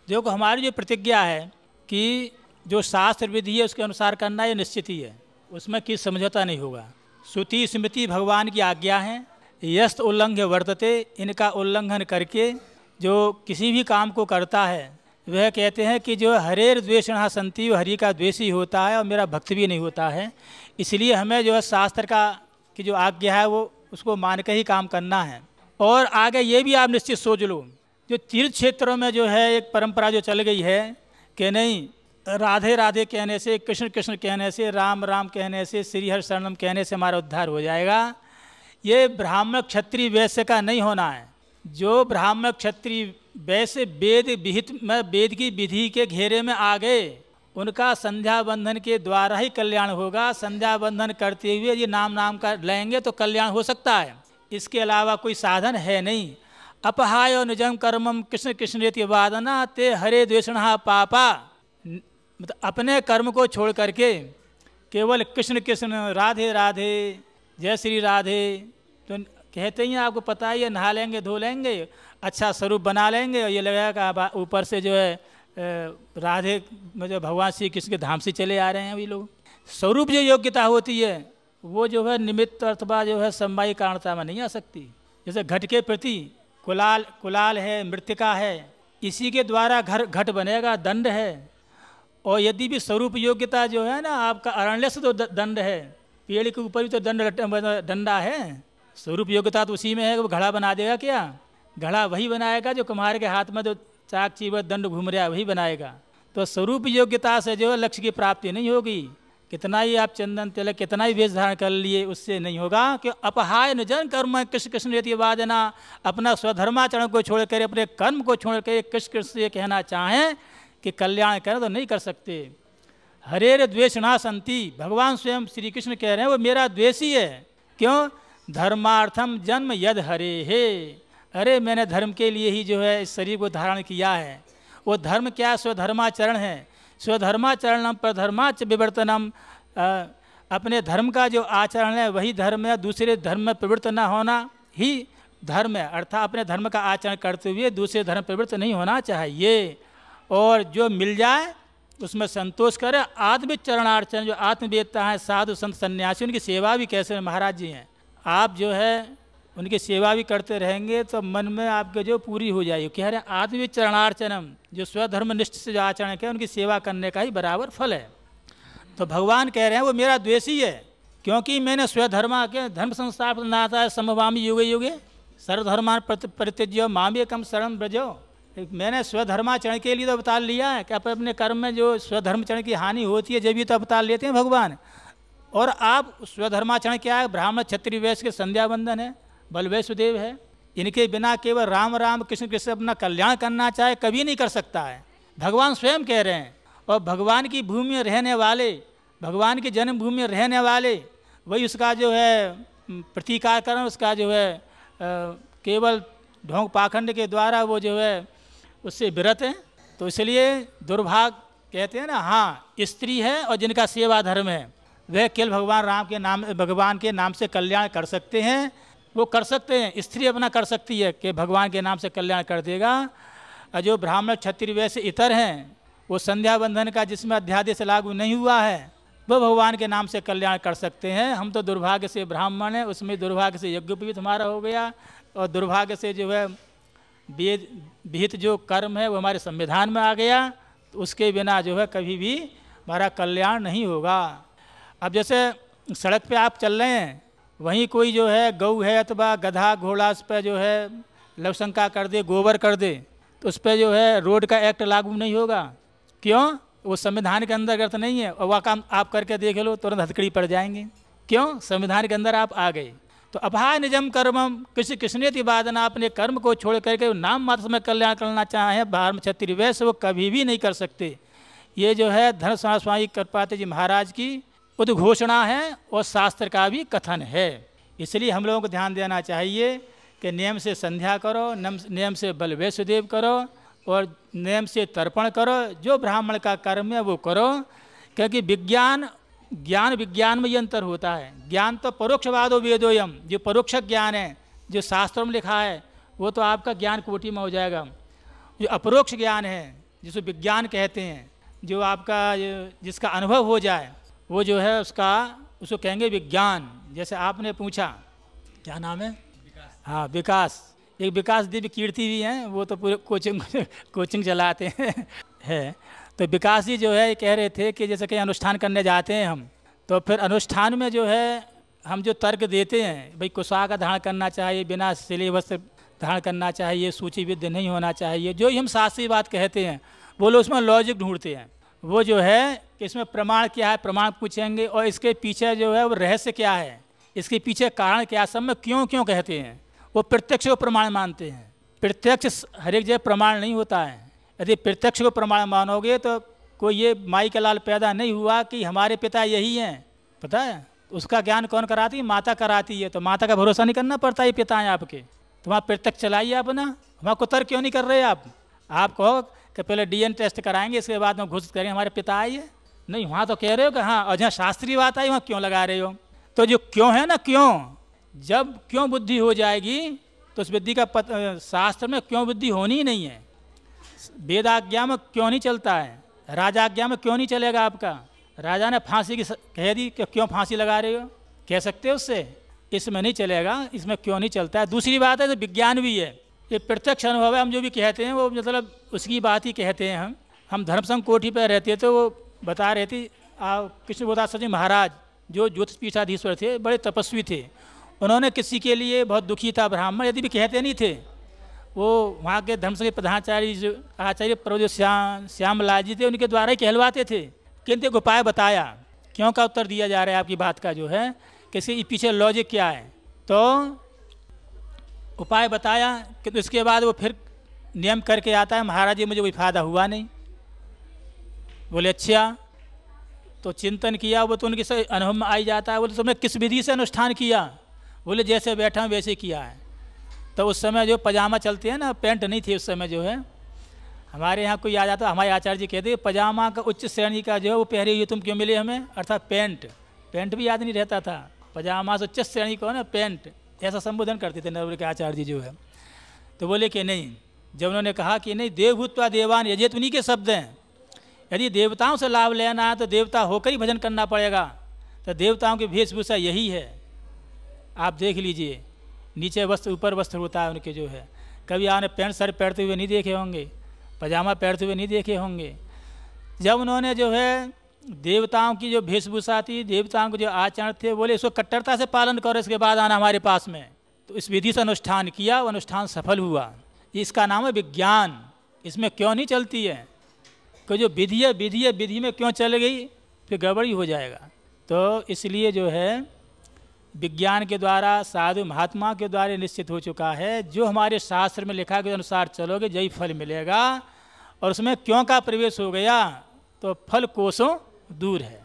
देखो हमारी जो प्रतिज्ञा है कि जो शास्त्र विधि है उसके अनुसार करना ये निश्चित ही है, उसमें किसी समझौता नहीं होगा। श्रुति स्मृति भगवान की आज्ञा है, यस्त उल्लंघ्य वर्तते, इनका उल्लंघन करके जो किसी भी काम को करता है वह कहते हैं कि जो हरेर द्वेषणः संति, वो हरि का द्वेषी होता है और मेरा भक्त भी नहीं होता है। इसलिए हमें जो है शास्त्र का की जो आज्ञा है वो उसको मान के ही काम करना है। और आगे ये भी आप निश्चित सोच लो, जो तीर्थ क्षेत्रों में जो है एक परंपरा जो चल गई है कि नहीं राधे राधे कहने से, कृष्ण कृष्ण कहने से, राम राम कहने से, श्री हरि शरणम कहने से हमारा उद्धार हो जाएगा, ये ब्राह्मण क्षत्रिय वैश्य का नहीं होना है। जो ब्राह्मण क्षत्रिय वैश्य वेद विहित में वेद की विधि के घेरे में आ गए उनका संध्या बंधन के द्वारा ही कल्याण होगा। संध्या बंधन करते हुए ये नाम का लेंगे तो कल्याण हो सकता है, इसके अलावा कोई साधन है नहीं। अपहाय निजम कर्मम कृष्ण कृष्णेति वादना ते हरे द्वेषणः पापा, मतलब अपने कर्म को छोड़ करके केवल कृष्ण कृष्ण राधे राधे जय श्री राधे तो कहते ही आपको पता ही है, नहा लेंगे धो लेंगे अच्छा स्वरूप बना लेंगे और ये लगेगा ऊपर से जो है राधे में जो भगवान श्री कृष्ण के धाम से चले आ रहे हैं अभी लोग। स्वरूप जो योग्यता होती है वो जो है निमित्त अथवा जो है समवायी कारणता में नहीं आ सकती। जैसे घट के प्रति कुलाल है, मृतिका है, इसी के द्वारा घट बनेगा, दंड है। और यदि भी स्वरूप योग्यता जो है ना आपका अरण्य से तो दंड है, पेड़ के ऊपर भी तो डंडा है। स्वरूप योग्यता तो उसी में है, वो घड़ा बना देगा क्या? घड़ा वही बनाएगा जो कुम्हार के हाथ में जो चाक चीवर दंड घूम रहा है वही बनाएगा। तो स्वरूप योग्यता से जो है लक्ष्य की प्राप्ति नहीं होगी। कितना ही आप चंदन तिलक कितना ही वेश धारण कर लिए उससे नहीं होगा। कि अपहाय निजन कर्म कृष्ण कृष्ण रेति वाजना, अपना स्वधर्माचरण को छोड़ कर अपने कर्म को छोड़ कर कृष्ण कृष्ण से कहना चाहें कि कल्याण करें तो नहीं कर सकते। हरेर द्वेषणा संति, भगवान स्वयं श्री कृष्ण कह रहे हैं वो मेरा द्वेषी है। क्यों? धर्मार्थम जन्म यद हरे है, अरे मैंने धर्म के लिए ही जो है इस शरीर को धारण किया है। वो धर्म क्या? स्वधर्माचरण है। स्वधर्माचरणम प्रधर्माच विवर्तनम, अपने धर्म का जो आचरण है वही धर्म है, दूसरे धर्म में प्रवृत्त न होना ही धर्म है। अर्थात अपने धर्म का आचरण करते हुए दूसरे धर्म प्रवृत्त नहीं होना चाहिए। और जो मिल जाए उसमें संतोष करे। आत्मचरणार्चन, जो आत्मवेदता है साधु संत सन्यासी, उनकी सेवा भी कैसे महाराज जी हैं, आप जो है उनकी सेवा भी करते रहेंगे तो मन में आपके जो पूरी हो जाएगी। कह रहे हैं आत्मचरणार्चनम, जो स्वधर्मनिष्ठ से जो आचरण है उनकी सेवा करने का ही बराबर फल है। तो भगवान कह रहे हैं वो मेरा द्वेषी है, क्योंकि मैंने स्वधर्मा के धर्म संस्थापनाता समवामी युगे युगे सर्वधर्मान परित्यज्य मामेकम शरणं व्रजो। मैंने स्वधर्माचरण के लिए तो अवतार लिया है कि अपने कर्म में जो स्वधर्माचरण की हानि होती है जब भी तो अवतार लेते हैं भगवान। और आप स्वधर्माचरण क्या है? ब्राह्मण क्षत्रिय वैश्य के संध्या बंधन है, बलवैष्णदेव है, इनके बिना केवल राम राम कृष्ण कृष्ण अपना कल्याण करना चाहे कभी नहीं कर सकता है। भगवान स्वयं कह रहे हैं। और भगवान की भूमि में रहने वाले, भगवान की जन्मभूमि में रहने वाले वही उसका जो है प्रतिकार करें, उसका जो है केवल ढोंग पाखंड के द्वारा वो जो है उससे विरत हैं। तो इसलिए दुर्भाग्य कहते हैं ना, हाँ स्त्री है और जिनका सेवा धर्म है वह केवल भगवान के नाम से कल्याण कर सकते हैं। वो कर सकते हैं, स्त्री अपना कर सकती है कि भगवान के नाम से कल्याण कर देगा। और जो ब्राह्मण क्षत्रिय वैश्य इतर हैं वो संध्या बंधन का जिसमें अध्यादेश लागू नहीं हुआ है वो भगवान के नाम से कल्याण कर सकते हैं। हम तो दुर्भाग्य से ब्राह्मण हैं, उसमें दुर्भाग्य से यज्ञोपवीत हमारा हो गया और दुर्भाग्य से जो है वेद विहित जो कर्म है वो हमारे संविधान में आ गया। तो उसके बिना जो है कभी भी हमारा कल्याण नहीं होगा। अब जैसे सड़क पे आप चल रहे हैं, वहीं कोई जो है गऊ है अथवा गधा घोड़ा उस पर जो है लवशंका कर दे, गोबर कर दे, तो उस पर जो है रोड का एक्ट लागू नहीं होगा। क्यों? वो संविधान के अंतर्गत नहीं है। और वह काम आप करके देख लो तुरंत हथकड़ी पड़ जाएंगे। क्यों? संविधान के अंदर आप आ गए। तो अभाय निजम कर्मम कृष्ण कृष्णेति वादना, अपने कर्म को छोड़ करके नाम मात्र में कल्याण करना चाहे ब्राह्मण क्षत्रिय वैश्य वो कभी भी नहीं कर सकते। ये जो है धन स्वामी कृपाते जी महाराज की उद्घोषणा है और शास्त्र का भी कथन है। इसलिए हम लोगों को ध्यान देना चाहिए कि नियम से संध्या करो, नियम से बल वैष्णदेव करो और नियम से तर्पण करो। जो ब्राह्मण का कर्म है वो करो, क्योंकि ज्ञान विज्ञान में ये अंतर होता है। ज्ञान तो परोक्षवादो वेदोयम, जो परोक्ष ज्ञान है जो शास्त्रों में लिखा है वो तो आपका ज्ञान कोटि में हो जाएगा। जो अपरोक्ष ज्ञान है जिसको विज्ञान कहते हैं, जो आपका जिसका अनुभव हो जाए वो जो है उसको कहेंगे विज्ञान। जैसे आपने पूछा क्या नाम है? हाँ, विकास। एक विकास दिव्य कीर्ति भी हैं, वो तो पूरे कोचिंग चलाते हैं है। तो विकास जी जो है कह रहे थे कि जैसे कि अनुष्ठान करने जाते हैं हम, तो फिर अनुष्ठान में जो है हम जो तर्क देते हैं, भाई कुशा का धारण करना चाहिए, बिना सिले वस्त्र धारण करना चाहिए, सूचीबद्ध नहीं होना चाहिए, जो ही हम शास्त्रीय बात कहते हैं, वो लोग उसमें लॉजिक ढूंढते हैं। वो जो है कि इसमें प्रमाण क्या है, प्रमाण पूछेंगे, और इसके पीछे जो है वो रहस्य क्या है, इसके पीछे कारण क्या, सब में क्यों क्यों कहते हैं। वो प्रत्यक्ष को प्रमाण मानते हैं। प्रत्यक्ष हर एक जगह प्रमाण नहीं होता है। यदि प्रत्यक्ष को प्रमाण मानोगे तो कोई ये माई का लाल पैदा नहीं हुआ कि हमारे पिता यही हैं, पता है। उसका ज्ञान कौन कराती है? माता कराती है। तो माता का भरोसा नहीं करना पड़ता, ये पिता हैं आपके, तो वहाँ प्रत्यक्ष चलाइए अपना। वहाँ को तर्क क्यों नहीं कर रहे आप कहो कि पहले DNA टेस्ट कराएंगे, इसके बाद में घोषित करेंगे हमारे पिता आइए। नहीं, वहाँ तो कह रहे हो कि हाँ, और जहाँ शास्त्रीय बात आई वहाँ क्यों लगा रहे हो। तो जो क्यों है ना, क्यों, जब क्यों बुद्धि हो जाएगी तो उस बुद्धि का शास्त्र में क्यों बुद्धि होनी ही नहीं है। वेदाज्ञा में क्यों नहीं चलता है, राजाज्ञा में क्यों नहीं चलेगा। आपका राजा ने फांसी की कह दी कि क्यों फांसी लगा रहे हो, कह सकते हो उससे, इसमें नहीं चलेगा, इसमें क्यों नहीं चलता है। दूसरी बात है तो विज्ञान भी है, ये प्रत्यक्ष अनुभव है। हम जो भी कहते हैं वो मतलब उसकी बात ही कहते हैं। हम धर्मसंघ कोठी पर रहते तो वो बता रहे थे, कृष्ण बोधासर जी महाराज जो ज्योतिष पीठाधीश्वर थे, बड़े तपस्वी थे। उन्होंने किसी के लिए बहुत दुखी था ब्राह्मण, यदि भी कहते नहीं थे, वो वहाँ के धर्मसंघ के प्रधानाचार्य जो आचार्य प्रभु श्यामलाल जी थे, उनके द्वारा ही कहलवाते थे। किंतु एक उपाय बताया, क्यों का उत्तर दिया जा रहा है आपकी बात का जो है, किसी पीछे लॉजिक क्या है। तो उपाय बताया कि तो इसके बाद वो फिर नियम करके आता है, महाराज जी मुझे कोई फायदा हुआ नहीं। बोले अच्छा, तो चिंतन किया, वो तो उनके से अनुभव में आई जाता है। बोले तुमने किस विधि से अनुष्ठान किया? बोले जैसे बैठा हूँ वैसे किया है। तो उस समय जो पजामा चलते हैं ना, पैंट नहीं थी उस समय जो है, हमारे यहाँ कोई आ जाता, हमारे आचार्य जी कहते पजामा का उच्च श्रेणी का जो है वो पहरे हुए तुम क्यों मिले हमें, अर्थात पैंट भी याद नहीं रहता था, पजामा से उच्च श्रेणी को ना पैंट, ऐसा संबोधन करते थे नवल के आचार्य जी जो है। तो बोले कि नहीं, जब उन्होंने कहा कि नहीं देवभूत्वा देवान यजेत, उन्हीं के शब्द हैं, यदि देवताओं से लाभ लेना है तो देवता होकर ही भजन करना पड़ेगा। तो देवताओं की वेशभूषा यही है, आप देख लीजिए, नीचे वस्त्र ऊपर वस्त्र होता है उनके जो है। कभी आपने पैंट शर्ट पहनते हुए नहीं देखे होंगे, पजामा पहनते हुए नहीं देखे होंगे। जब उन्होंने जो है देवताओं की जो वेशभूषा थी, देवताओं के जो आचरण थे, बोले इसको कट्टरता से पालन करो, इसके बाद आना हमारे पास में। तो इस विधि से अनुष्ठान किया, वो अनुष्ठान सफल हुआ। इसका नाम है विज्ञान। इसमें क्यों नहीं चलती है, कि जो विधि है विधि में क्यों चल गई, फिर गड़बड़ी हो जाएगा। तो इसलिए जो है विज्ञान के द्वारा, साधु महात्मा के द्वारा निश्चित हो चुका है, जो हमारे शास्त्र में लिखा के अनुसार चलोगे यही फल मिलेगा। और उसमें क्यों का प्रवेश हो गया तो फल कोसों दूर है।